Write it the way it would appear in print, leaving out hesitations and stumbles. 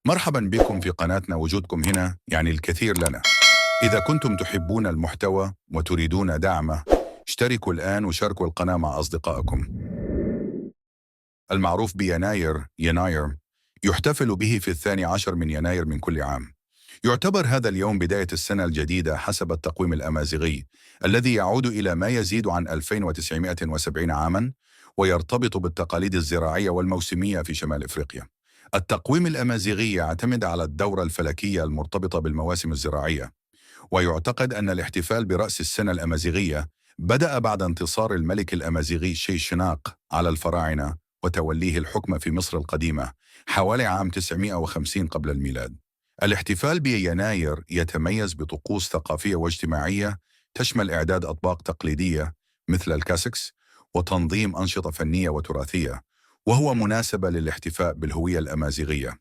مرحبا بكم في قناتنا. وجودكم هنا يعني الكثير لنا. إذا كنتم تحبون المحتوى وتريدون دعمه، اشتركوا الآن وشاركوا القناة مع أصدقائكم. المعروف يناير يحتفل به في 12 من يناير من كل عام. يعتبر هذا اليوم بداية السنة الجديدة حسب التقويم الأمازيغي، الذي يعود إلى ما يزيد عن 2970 عاماً، ويرتبط بالتقاليد الزراعية والموسمية في شمال إفريقيا. التقويم الأمازيغي يعتمد على الدورة الفلكية المرتبطة بالمواسم الزراعية، ويعتقد أن الاحتفال برأس السنة الأمازيغية بدأ بعد انتصار الملك الأمازيغي شيشناق على الفراعنة وتوليه الحكم في مصر القديمة حوالي عام 950 قبل الميلاد. الاحتفال بيناير يتميز بطقوس ثقافية واجتماعية تشمل إعداد أطباق تقليدية مثل الكاسكس وتنظيم أنشطة فنية وتراثية، وهو مناسبة للاحتفاء بالهوية الأمازيغية.